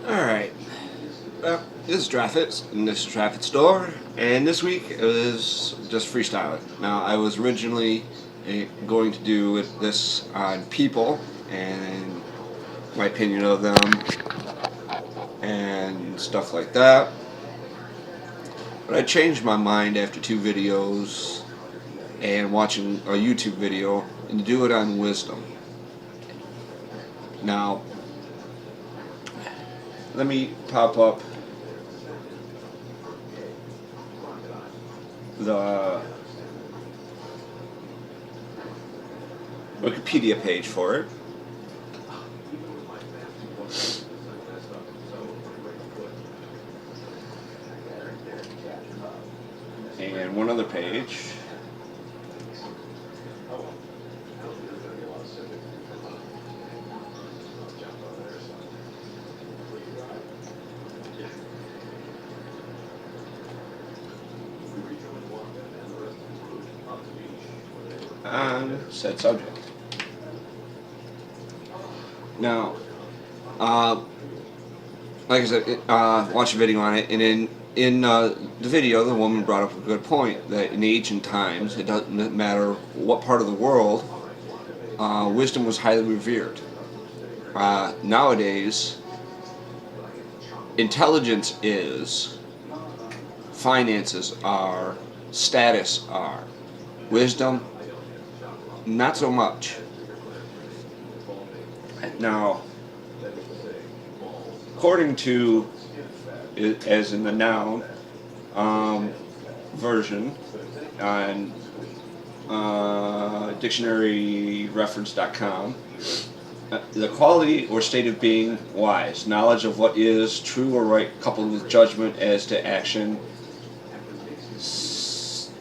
Alright, well, this is Draffet, and this is Draffet Store, and this week it was just freestyling. Now, I was originally going to do this on people, and my opinion of them, and stuff like that, but I changed my mind after two videos and watching a YouTube video, and to do it on wisdom. Now, let me pop up the Wikipedia page for it. And one other page. On said subject. Now, like I said, watched a video on it, and in the video, the woman brought up a good point that in ancient times, it doesn't matter what part of the world, wisdom was highly revered. Nowadays, intelligence is, finances are, status are, wisdom, not so much. Now, according to, as in the noun version on dictionaryreference.com, the quality or state of being wise, knowledge of what is true or right, coupled with judgment as to action.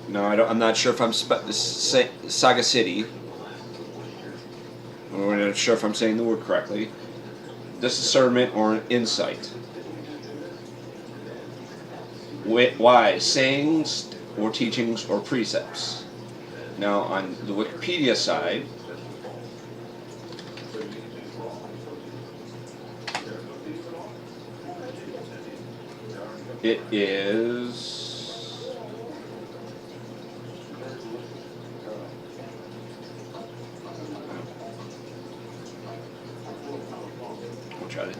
No, I'm not sure if I'm Saga City. I'm not sure if I'm saying the word correctly. Discernment or an insight. Wise, sayings or teachings or precepts. Now, on the Wikipedia side, it is. I'll try to.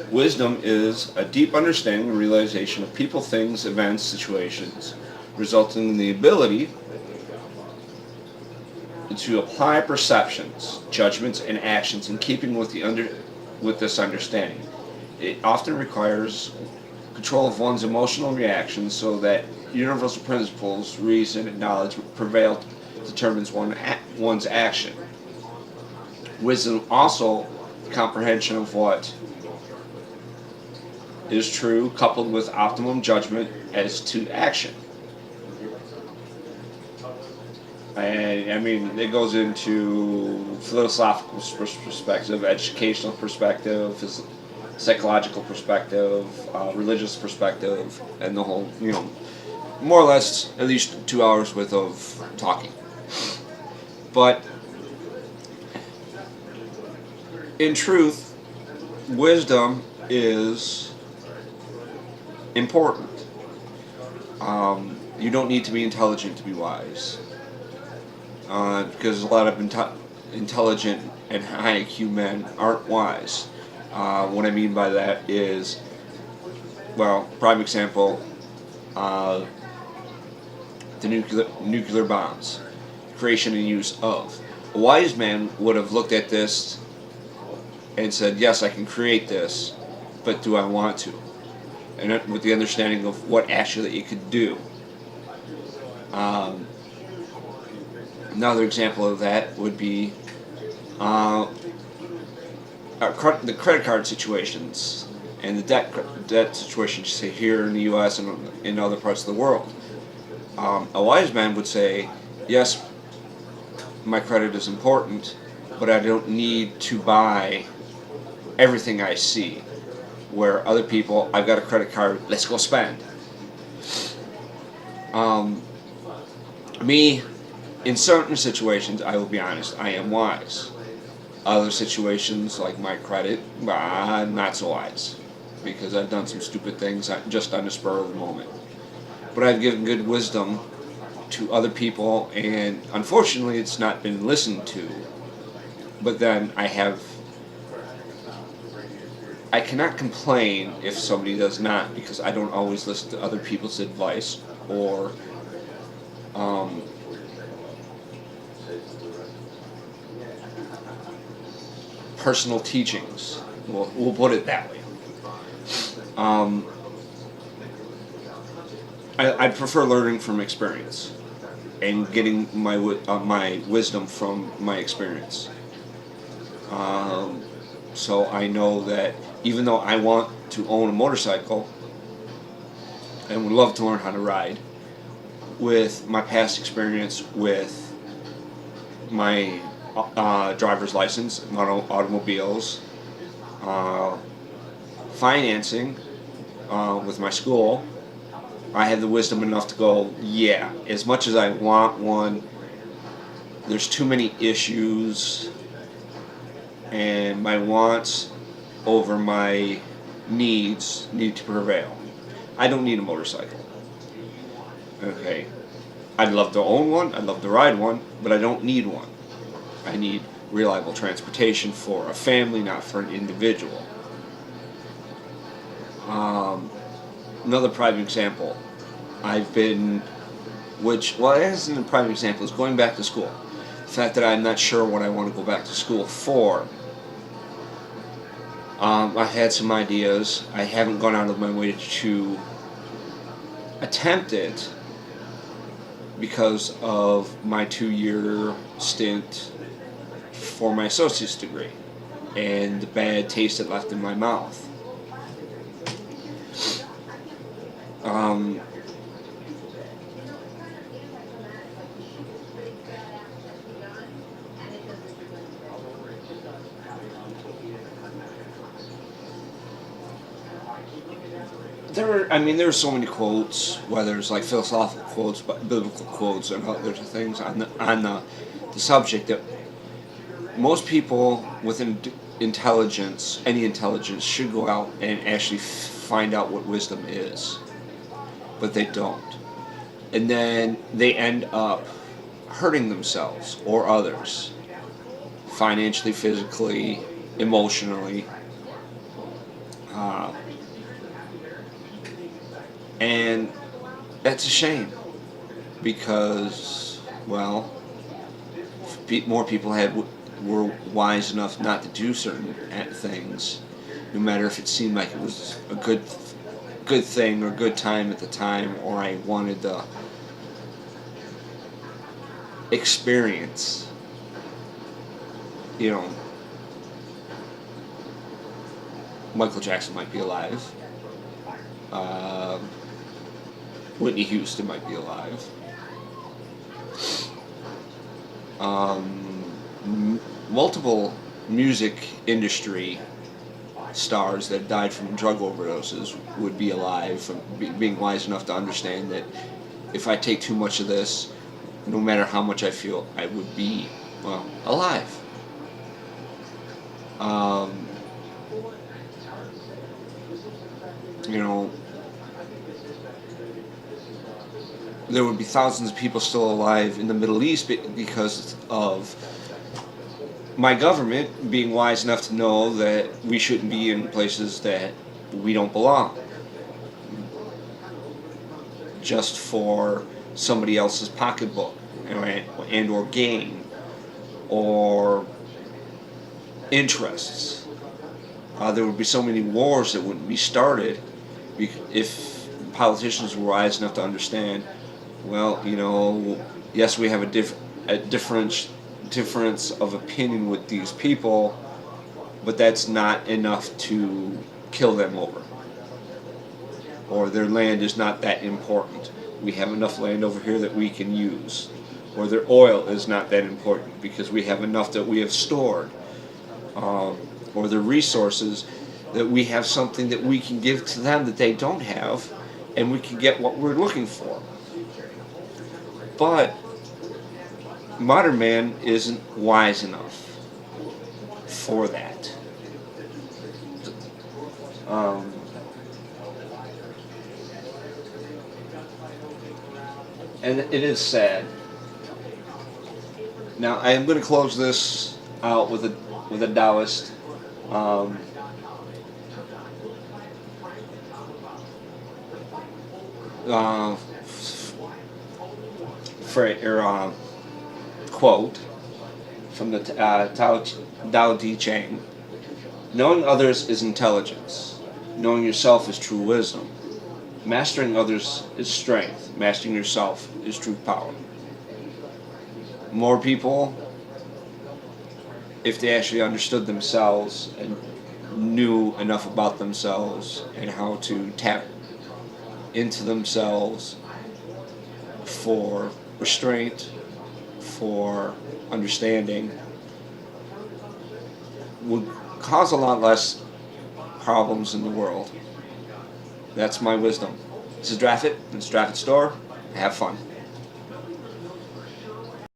Wisdom is a deep understanding and realization of people, things, events, situations, resulting in the ability to apply perceptions, judgments, and actions in keeping with this understanding. It often requires control of one's emotional reactions so that universal principles, reason, and knowledge prevail determines one's action. Wisdom also the comprehension of what is true, coupled with optimum judgment as to action. And I mean, it goes into philosophical perspective, educational perspective, psychological perspective, religious perspective, and the whole, more or less at least 2 hours worth of talking. But in truth, wisdom is important. You don't need to be intelligent to be wise. Because a lot of intelligent and high IQ men aren't wise. What I mean by that is, well, prime example, the nuclear bombs, creation and use of. A wise man would have looked at this and said, yes, I can create this, but do I want to? And with the understanding of what actually it could do. Another example of that would be the credit card situations and the debt situations, say here in the U.S. and in other parts of the world. A wise man would say, yes, my credit is important, but I don't need to buy everything I see. Where other people, I've got a credit card, let's go spend. Um, Me, in certain situations, I will be honest, I am wise. Other situations, like my credit, I'm not so wise. Because I've done some stupid things just on the spur of the moment. But I've given good wisdom to other people, and unfortunately, it's not been listened to. But then I cannot complain if somebody does not, because I don't always listen to other people's advice or um, personal teachings. We'll put it that way. Um, I prefer learning from experience and getting my wisdom from my experience. Um, so I know that even though I want to own a motorcycle and would love to learn how to ride, with my past experience with my driver's license, automobiles, uh, financing with my school, I have the wisdom enough to go, yeah, as much as I want one, there's too many issues, and my wants over my needs need to prevail. I don't need a motorcycle. Okay. I'd love to own one, I'd love to ride one, but I don't need one. I need reliable transportation for a family, not for an individual. Another prime example, I've been, it isn't a prime example, is going back to school. The fact that I'm not sure what I want to go back to school for. I've had some ideas. I haven't gone out of my way to attempt it because of my 2-year stint for my associate's degree and the bad taste it left in my mouth. Um, there are so many quotes, whether it's like philosophical quotes, but biblical quotes, and other things on the subject that most people with intelligence, any intelligence, should go out and actually find out what wisdom is, but they don't, and then they end up hurting themselves or others, financially, physically, emotionally. Uh, And that's a shame because, well, more people were wise enough not to do certain things, no matter if it seemed like it was a good thing or good time at the time, or I wanted the experience. You know, Michael Jackson might be alive. Whitney Houston might be alive. Multiple music industry stars that died from drug overdoses would be alive, from being wise enough to understand that if I take too much of this, no matter how much I feel, I would be, well, alive. You know, there would be thousands of people still alive in the Middle East because of my government being wise enough to know that we shouldn't be in places that we don't belong just for somebody else's pocketbook, and or gain or interests. There would be so many wars that wouldn't be started if politicians were wise enough to understand, well, yes, we have a difference of opinion with these people, but that's not enough to kill them over. Or their land is not that important. We have enough land over here that we can use. Or their oil is not that important because we have enough that we have stored. Or their resources that we have something that we can give to them that they don't have, and we can get what we're looking for. But modern man isn't wise enough for that. Um, and it is sad. Now I am going to close this out with a Taoist. Um, uh, quote from the Tao Te Ching. Knowing others is intelligence. Knowing yourself is true wisdom. Mastering others is strength. Mastering yourself is true power. More people, if they actually understood themselves and knew enough about themselves and how to tap into themselves for restraint, for understanding, would cause a lot less problems in the world. That's my wisdom. This is Draffet. It's Draffet Store. Have fun.